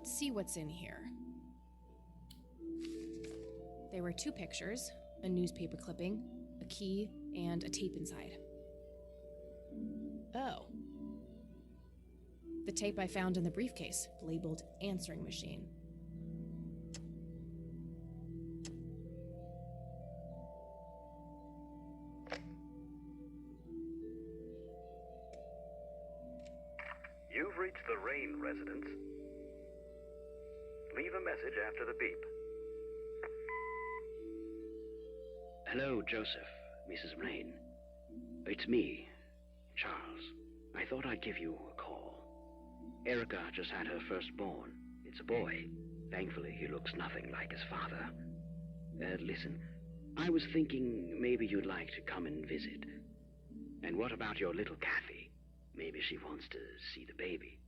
Let's see what's in here. There were 2 pictures, a newspaper clipping, a key, and a tape inside. Oh. The tape I found in the briefcase, labeled answering machine. You've reached the Rain residence. Leave a message after the beep. Hello, Joseph, Mrs. Rain. It's me, Charles. I thought I'd give you a call. Erica just had her firstborn. It's a boy. Thankfully, he looks nothing like his father. Listen, I was thinking maybe you'd like to come and visit. And what about your little Kathy? Maybe she wants to see the baby.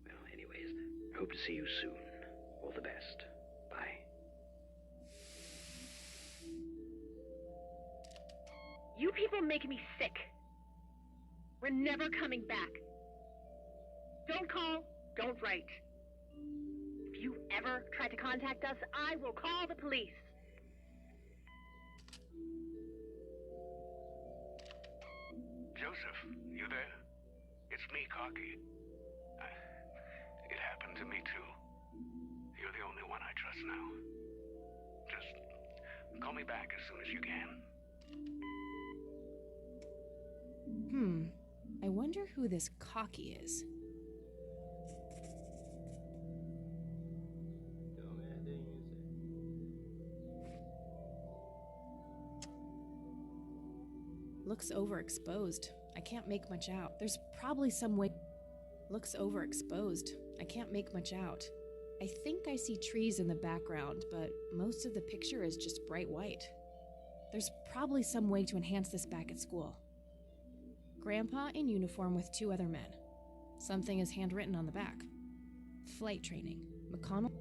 Well, anyways, I hope to see you soon. All the best. Bye. You people make me sick. We're never coming back. Don't call, don't write. If you ever try to contact us, I will call the police. Joseph, you there? It's me, Cocky. It happened to me too. You're the only one I trust now. Just call me back as soon as you can. I wonder who this Cocky is. Looks overexposed. I can't make much out. There's probably some way. Looks overexposed. I can't make much out. I think I see trees in the background, but most of the picture is just bright white. There's probably some way to enhance this back at school. Grandpa in uniform with 2 other men. Something is handwritten on the back. Flight training. McConnell.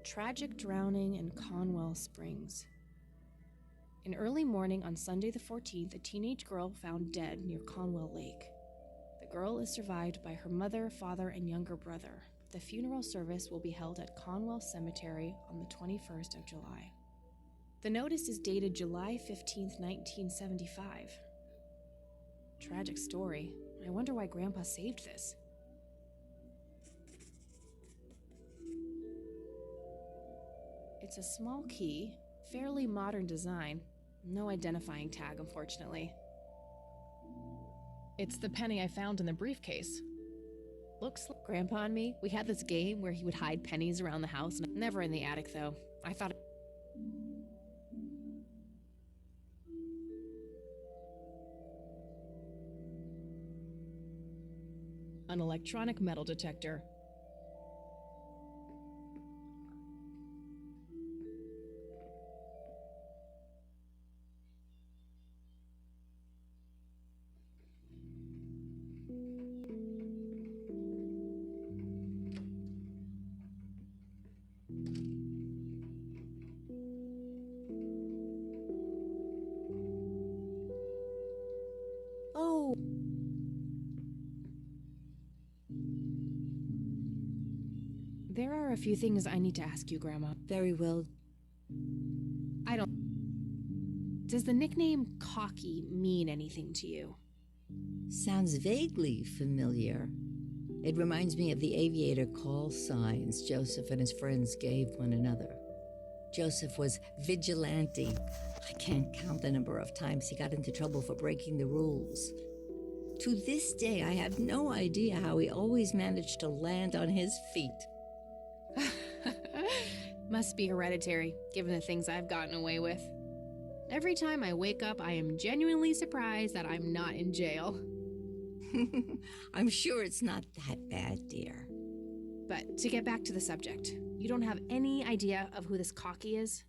Tragic drowning in Conwell Springs. In early morning on Sunday the 14th, a teenage girl found dead near Conwell Lake. The girl is survived by her mother, father, and younger brother. The funeral service will be held at Conwell Cemetery on the 21st of July. The notice is dated July 15th, 1975. Tragic story. I wonder why Grandpa saved this. It's a small key, fairly modern design. No identifying tag, unfortunately. It's the penny I found in the briefcase. Looks like Grandpa and me, we had this game where he would hide pennies around the house. Never in the attic, though. I thought... An electronic metal detector. Oh! There are a few things I need to ask you, Grandma. Very well. I don't... Does the nickname Cocky mean anything to you? Sounds vaguely familiar. It reminds me of the aviator call signs Joseph and his friends gave one another. Joseph was vigilante. I can't count the number of times he got into trouble for breaking the rules. To this day, I have no idea how he always managed to land on his feet. Must be hereditary, given the things I've gotten away with. Every time I wake up, I am genuinely surprised that I'm not in jail. I'm sure it's not that bad, dear. But to get back to the subject, you don't have any idea of who this Cocky is?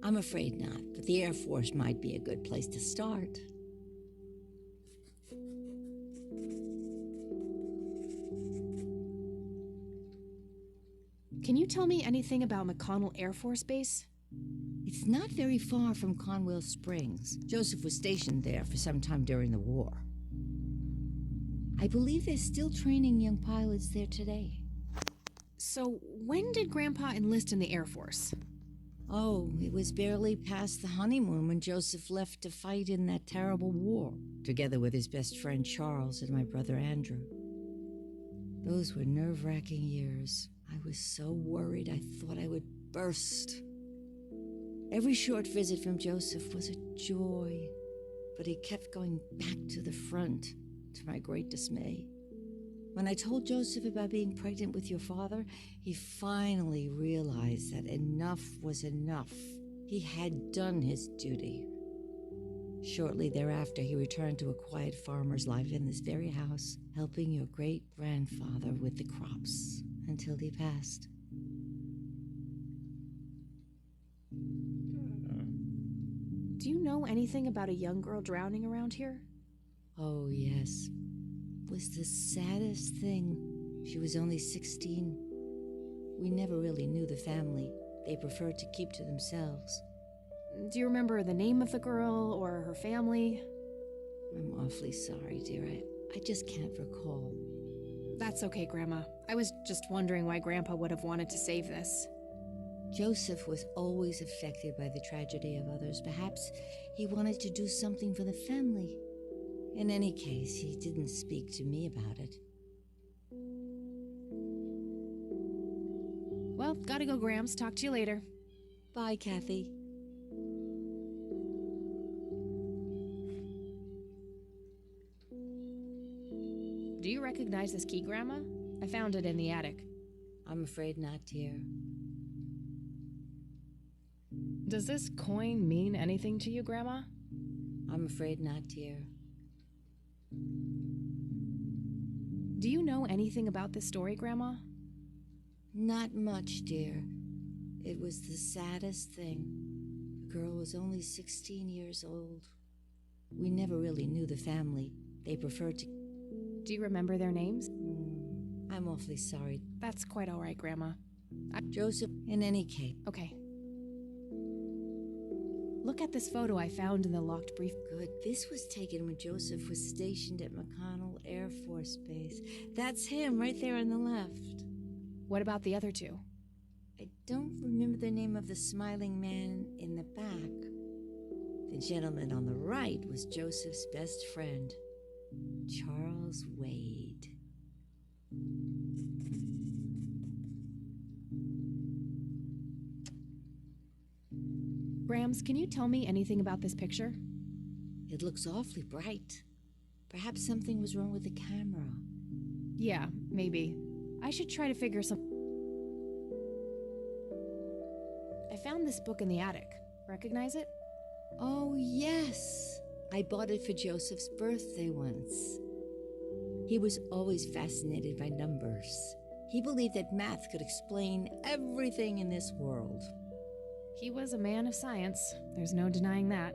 I'm afraid not, but the Air Force might be a good place to start. Can you tell me anything about McConnell Air Force Base? It's not very far from Conwell Springs. Joseph was stationed there for some time during the war. I believe they're still training young pilots there today. So, when did Grandpa enlist in the Air Force? Oh, it was barely past the honeymoon when Joseph left to fight in that terrible war, together with his best friend Charles and my brother Andrew. Those were nerve-wracking years. I was so worried I thought I would burst. Every short visit from Joseph was a joy, but he kept going back to the front, to my great dismay. When I told Joseph about being pregnant with your father, he finally realized that enough was enough. He had done his duty. Shortly thereafter, he returned to a quiet farmer's life in this very house, helping your great-grandfather with the crops until he passed. Do you know anything about a young girl drowning around here? Oh, yes. It was the saddest thing. She was only 16. We never really knew the family. They preferred to keep to themselves. Do you remember the name of the girl or her family? I'm awfully sorry, dear. I just can't recall. That's okay, Grandma. I was just wondering why Grandpa would have wanted to save this. Joseph was always affected by the tragedy of others. Perhaps he wanted to do something for the family. In any case, he didn't speak to me about it. Well, gotta go, Grams. Talk to you later. Bye, Kathy. Do you recognize this key, Grandma? I found it in the attic. I'm afraid not, dear. Does this coin mean anything to you, Grandma? I'm afraid not, dear. Do you know anything about this story, Grandma? Not much, dear. It was the saddest thing. The girl was only 16 years old. We never really knew the family. They preferred to... Do you remember their names? I'm awfully sorry. That's quite all right, Grandma. Joseph, in any case. Okay. Look at this photo I found in the locked brief. Good. This was taken when Joseph was stationed at McConnell Air Force Base. That's him, right there on the left. What about the other two? I don't remember the name of the smiling man in the back. The gentleman on the right was Joseph's best friend, Charles Wade. Grams, can you tell me anything about this picture? It looks awfully bright. Perhaps something was wrong with the camera. Yeah, maybe. I should try to figure some... I found this book in the attic. Recognize it? Oh, yes. I bought it for Joseph's birthday once. He was always fascinated by numbers. He believed that math could explain everything in this world. He was a man of science. There's no denying that.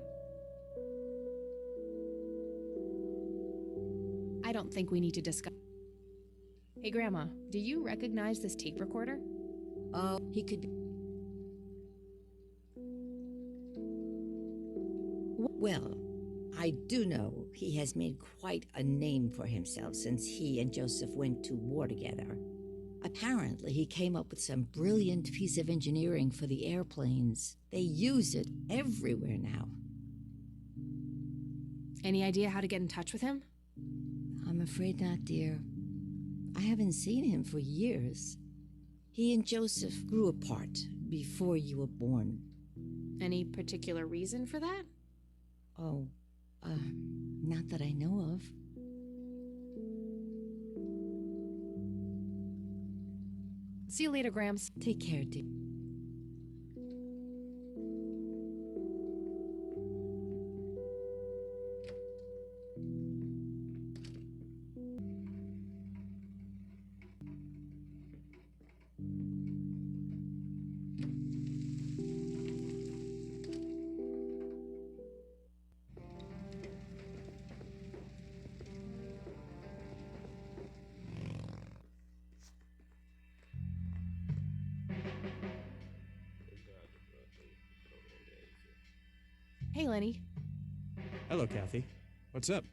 I don't think we need to discuss... Hey, Grandma, do you recognize this tape recorder? Oh, he could be... Well, I do know he has made quite a name for himself since he and Joseph went to war together. Apparently, he came up with some brilliant piece of engineering for the airplanes. They use it everywhere now. Any idea how to get in touch with him? I'm afraid not, dear. I haven't seen him for years. He and Joseph grew apart before you were born. Any particular reason for that? Oh, not that I know of. See you later, Grams. Take care, dear. Hey, Lenny. Hello, Kathy. What's up?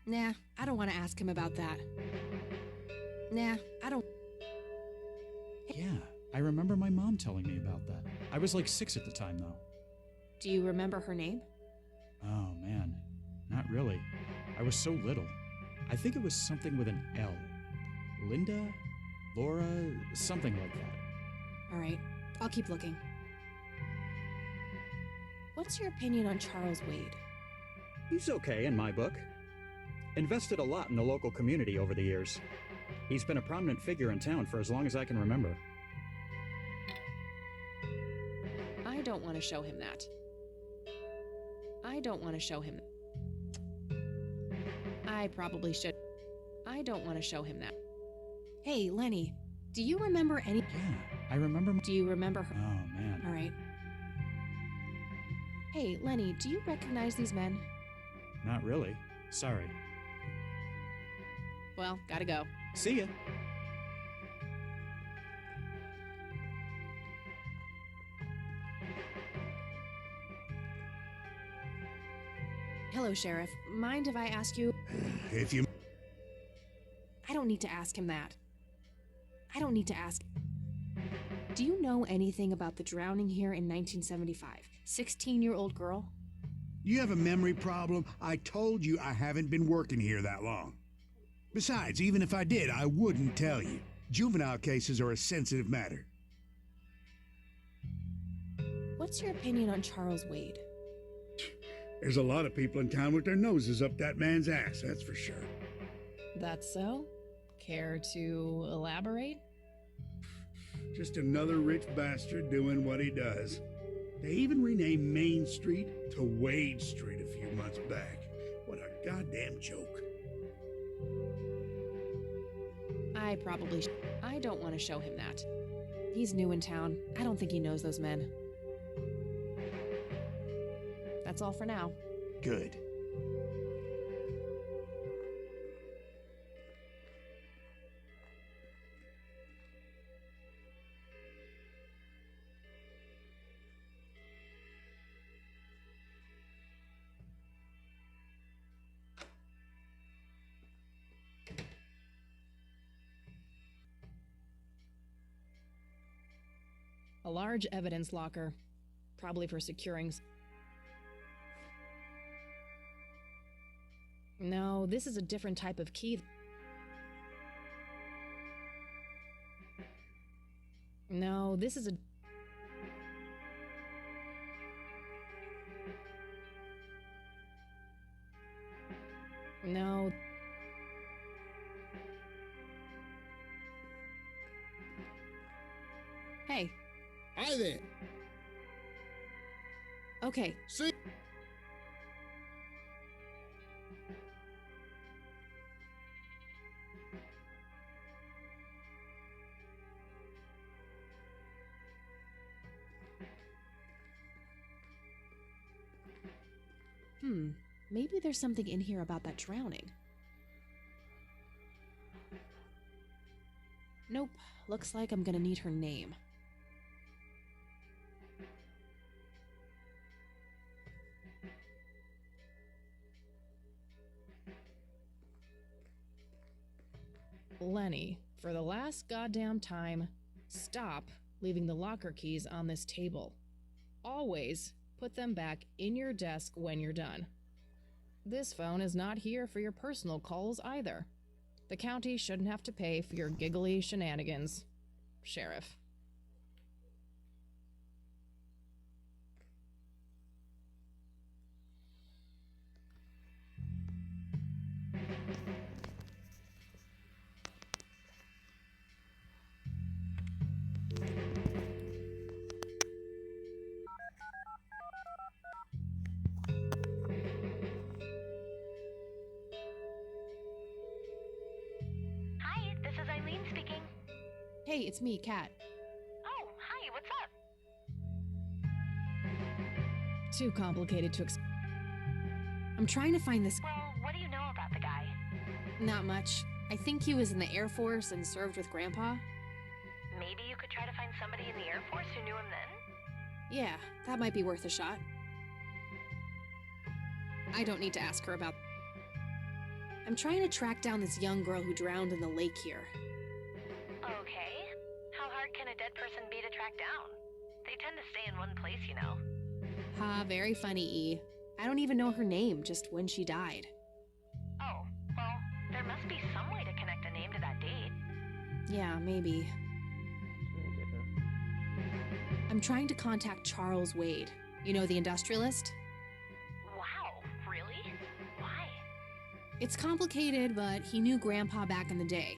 Nah, I don't want to ask him about that. Nah, I don't... Yeah, I remember my mom telling me about that. I was like 6 at the time, though. Do you remember her name? Oh, man. Not really. I was so little. I think it was something with an L. Linda? Laura? Something like that. All right, I'll keep looking. What's your opinion on Charles Wade? He's okay in my book. Invested a lot in the local community over the years. He's been a prominent figure in town for as long as I can remember. I don't want to show him that. I don't want to show him. I probably should. I don't want to show him that. Hey, Lenny, do you remember any... Yeah, I remember... Do you remember her? Oh, man. All right. Hey, Lenny, do you recognize these men? Not really. Sorry. Well, gotta go. See ya. Hello, Sheriff. Mind if I ask you... If you... I don't need to ask him that. I don't need to ask... Do you know anything about the drowning here in 1975? 16-year-old girl? You have a memory problem? I told you I haven't been working here that long. Besides, even if I did, I wouldn't tell you. Juvenile cases are a sensitive matter. What's your opinion on Charles Wade? There's a lot of people in town with their noses up that man's ass, that's for sure. That's so? Care to elaborate? Just another rich bastard doing what he does. They even renamed Main Street to Wade Street a few months back. What a goddamn joke. I don't want to show him that. He's new in town. I don't think he knows those men. That's all for now. Good. A large evidence locker, probably for securing... No, this is a different type of key. No, this is a... No. Hey. Hi there. Okay. See? Maybe there's something in here about that drowning. Nope. Looks like I'm gonna need her name. Lenny, for the last goddamn time, stop leaving the locker keys on this table. Always put them back in your desk when you're done. This phone is not here for your personal calls either. The county shouldn't have to pay for your giggly shenanigans. Sheriff. Hey, it's me, Kat. Oh, hi, what's up? Too complicated to I'm trying to find this... Well, what do you know about the guy? Not much. I think he was in the Air Force and served with Grandpa. Maybe you could try to find somebody in the Air Force who knew him then? Yeah, that might be worth a shot. I don't need to ask her about... I'm trying to track down this young girl who drowned in the lake here. Okay. How hard can a dead person be to track down? They tend to stay in one place, you know. Ha, very funny, E. I don't even know her name, just when she died. Oh, well, there must be some way to connect a name to that date. Yeah, maybe. I'm trying to contact Charles Wade. You know, the industrialist? Wow, really? Why? It's complicated, but he knew Grandpa back in the day.